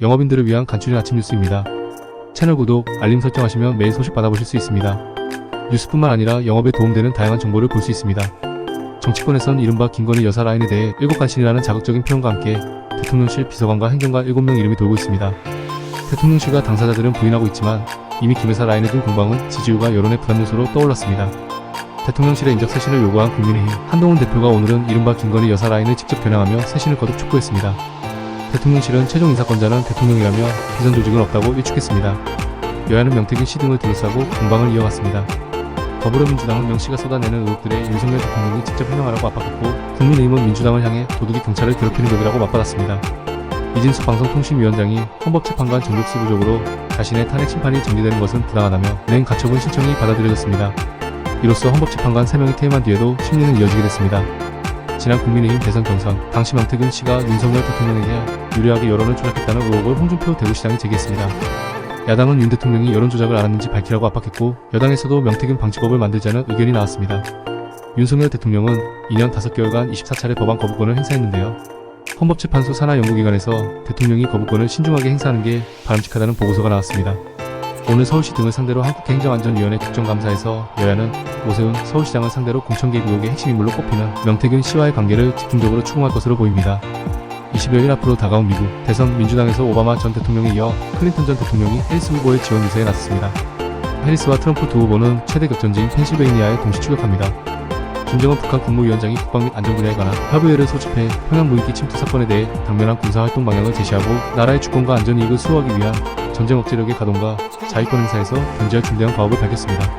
영업인들을 위한 간추린 아침 뉴스입니다. 채널 구독, 알림 설정하시면 매일 소식 받아보실 수 있습니다. 뉴스뿐만 아니라 영업에 도움되는 다양한 정보를 볼 수 있습니다. 정치권에선 이른바 김건희 여사 라인에 대해 일곱간신이라는 자극적인 표현과 함께 대통령실 비서관과 행정관 7명 이름이 돌고 있습니다. 대통령실과 당사자들은 부인하고 있지만 이미 김 여사 라인에 둔 공방은 지지율과 여론의 부담 요소로 떠올랐습니다. 대통령실의 인적 쇄신을 요구한 국민의힘 한동훈 대표가 오늘은 이른바 김건희 여사 라인을 직접 겨냥하며 쇄신을 거듭 촉구했습니다. 대통령실은 최종 인사권자는 대통령이라며 비선 조직은 없다고 일축했습니다. 여야는 명태균 씨 등을 둘러싸고 공방을 이어갔습니다. 더불어민주당은 명 씨가 쏟아내는 의혹들에 윤석열 대통령이 직접 해명하라고 압박했고, 국민의힘은 민주당을 향해 도둑이 경찰을 괴롭히는 격이라고 맞받았습니다. 이진수 방송통신위원장이 헌법재판관 정국수 부족으로 자신의 탄핵 심판이 정지되는 것은 부당하다며 낸 가처분 신청이 받아들여졌습니다. 이로써 헌법재판관 3명이 퇴임한 뒤에도 심리는 이어지게 됐습니다. 지난 국민의힘 대선 경선, 당시 명태균 씨가 윤석열 대통령에게 유리하게 여론을 조작했다는 의혹을 홍준표 대구시장이 제기했습니다. 야당은 윤 대통령이 여론 조작을 안 했는지 밝히라고 압박했고, 여당에서도 명태균 방지법을 만들자는 의견이 나왔습니다. 윤석열 대통령은 2년 5개월간 24차례 법안 거부권을 행사했는데요. 헌법재판소 산하연구기관에서 대통령이 거부권을 신중하게 행사하는 게 바람직하다는 보고서가 나왔습니다. 오늘 서울시 등을 상대로 한국행정안전위원회 국정감사에서 여야는 오세훈 서울시장을 상대로 공천 개입 의혹의 핵심 인물로 꼽히는 명태균 씨와의 관계를 집중적으로 추궁할 것으로 보입니다. 20여일 앞으로 다가온 미국 대선, 민주당에서 오바마 전 대통령에 이어 클린턴 전 대통령이 해리스 후보의 지원 유세에 나섰습니다. 해리스와 트럼프 두 후보는 최대 격전지인 펜실베이니아에 동시 추격합니다. 김정은 북한 국무위원장이 국방 및 안전 분야에 관한 협의회를 소집해 평양 무인기 침투 사건에 대해 당면한 군사활동 방향을 제시하고, 나라의 주권과 안전 이익을 수호하기 위한 전쟁 억제력의 가동과 자위권 행사에서 견제할 중대한 과업을 밝혔습니다.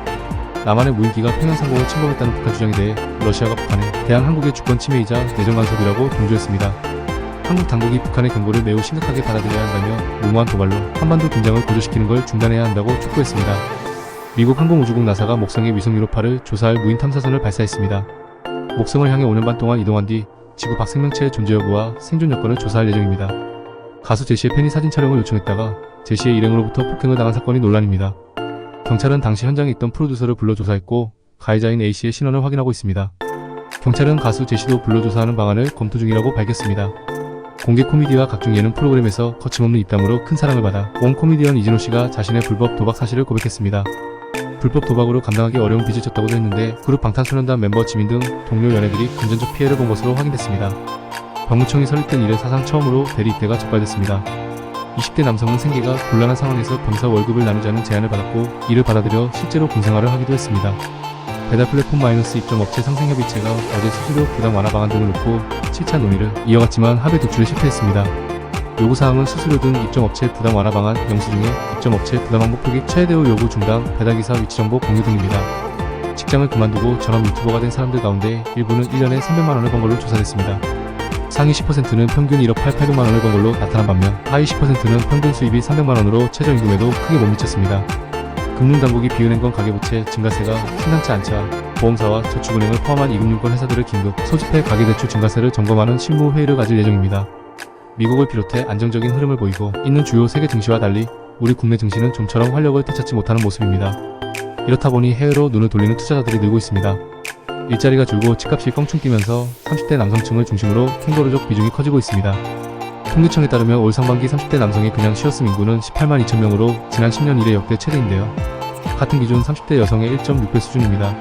남한의 무인기가 평양 상공을 침범했다는 북한 주장에 대해 러시아가 북한에 대한 한국의 주권 침해이자 내정 간섭이라고 동조했습니다. 한국 당국이 북한의 경고를 매우 심각하게 받아들여야 한다며 무모한 도발로 한반도 긴장을 고조시키는 걸 중단해야 한다고 촉구했습니다. 미국 항공우주국 나사가 목성의 위성 유로파를 조사할 무인 탐사선을 발사했습니다. 목성을 향해 5년 반 동안 이동한 뒤 지구 밖 생명체의 존재 여부와 생존 여건을 조사할 예정입니다. 가수 제시의 팬이 사진 촬영을 요청했다가 제시의 일행으로부터 폭행을 당한 사건이 논란입니다. 경찰은 당시 현장에 있던 프로듀서를 불러 조사했고, 가해자인 A씨의 신원을 확인하고 있습니다. 경찰은 가수 제시도 불러 조사하는 방안을 검토 중이라고 밝혔습니다. 공개 코미디와 각종 예능 프로그램에서 거침없는 입담으로 큰 사랑을 받아 원 코미디언 이진호 씨가 자신의 불법 도박 사실을 고백했습니다. 불법 도박으로 감당하기 어려운 빚을 졌다고도 했는데, 그룹 방탄소년단 멤버 지민 등 동료 연예들이 금전적 피해를 본 것으로 확인됐습니다. 법무청이 설립된 이래 사상 처음으로 대리 입대가 적발됐습니다. 20대 남성은 생계가 곤란한 상황에서 병사 월급을 나누자는 제안을 받았고, 이를 받아들여 실제로 군생활을 하기도 했습니다. 배달 플랫폼 마이너스 입점 업체 상생협의체가 어제 수수료 부담 완화 방안 등을 놓고 7차 논의를 이어갔지만 합의 도출에 실패했습니다. 요구사항은 수수료 등 입점업체 부담 완화 방안 영수 중에 입점업체 부담 항목 표기 최대 후 요구 중단, 배달기사 위치정보 공유 등입니다. 직장을 그만두고 전업 유튜버가 된 사람들 가운데 일부는 1년에 300만원을 번 걸로 조사됐습니다. 상위 10%는 평균 1억 800만원을 번 걸로 나타난 반면, 하위 10%는 평균 수입이 300만원으로 최저임금에도 크게 못 미쳤습니다. 금융당국이 비은행 건 가계부채 증가세가 심상치 않자 보험사와 저축은행을 포함한 이금융권 회사들을 긴급 소집해 가계대출 증가세를 점검하는 실무회의를 가질 예정입니다. 미국을 비롯해 안정적인 흐름을 보이고 있는 주요 세계 증시와 달리 우리 국내 증시는 좀처럼 활력을 되찾지 못하는 모습입니다. 이렇다 보니 해외로 눈을 돌리는 투자자들이 늘고 있습니다. 일자리가 줄고 집값이 껑충 뛰면서 30대 남성층을 중심으로 캥거루족 비중이 커지고 있습니다. 통계청에 따르면 올 상반기 30대 남성의 그냥 쉬었음 인구는 18만 2천 명으로 지난 10년 이래 역대 최대인데요. 같은 기준 30대 여성의 1.6배 수준입니다.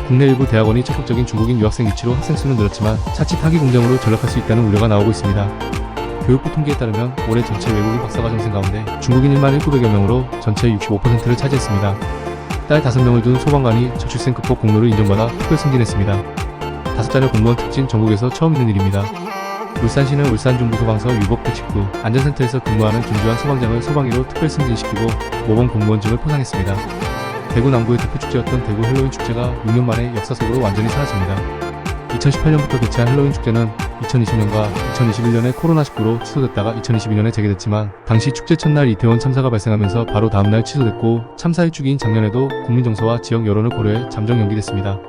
국내 일부 대학원이 적극적인 중국인 유학생 유치로 학생 수는 늘었지만 자칫 학위 공장으로 전락할 수 있다는 우려가 나오고 있습니다. 교육부 통계에 따르면 올해 전체 외국인 박사과정생 가운데 중국인 1만 1,900여 명으로 전체의 65%를 차지했습니다. 딸 5명을 둔 소방관이 저출생 극복 공로를 인정받아 특별 승진했습니다. 5자녀 공무원 특진 전국에서 처음 있는 일입니다. 울산시는 울산중부소방서 유복 119 안전센터에서 근무하는 김주환 소방장을 소방위로 특별 승진시키고 모범 공무원증을 포상했습니다. 대구 남구의 대표축제였던 대구 헬로윈 축제가 6년 만에 역사 속으로 완전히 사라집니다. 2018년부터 개최한 헬로윈 축제는 2020년과 2021년에 코로나19로 취소됐다가 2022년에 재개됐지만, 당시 축제 첫날 이태원 참사가 발생하면서 바로 다음날 취소됐고, 참사 일주기인 작년에도 국민 정서와 지역 여론을 고려해 잠정 연기됐습니다.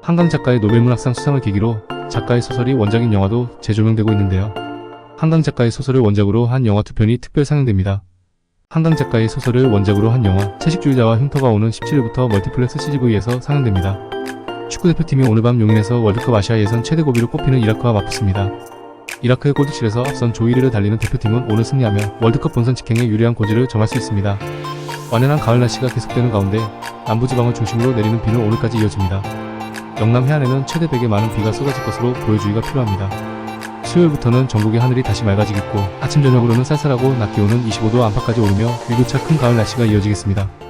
한강 작가의 노벨문학상 수상을 계기로 작가의 소설이 원작인 영화도 재조명되고 있는데요. 한강 작가의 소설을 원작으로 한 영화 2편이 특별 상영됩니다. 한강 작가의 소설을 원작으로 한 영화 채식주의자와 흉터가 오는 17일부터 멀티플렉스 CGV에서 상영됩니다. 축구대표팀이 오늘 밤 용인에서 월드컵 아시아 예선 최대 고비로 꼽히는 이라크와 맞붙습니다. 이라크의 골드실에서 앞선 조 1위를 달리는 대표팀은 오늘 승리하며 월드컵 본선 직행에 유리한 고지를 점할 수 있습니다. 완연한 가을 날씨가 계속되는 가운데 남부지방을 중심으로 내리는 비는 오늘까지 이어집니다. 영남 해안에는 최대 100의 많은 비가 쏟아질 것으로 보여주기가 필요합니다. 수요일부터는 전국의 하늘이 다시 맑아지겠고 아침 저녁으로는 쌀쌀하고 낮 기온은 25도 안팎까지 오르며 1교차 큰 가을 날씨가 이어지겠습니다.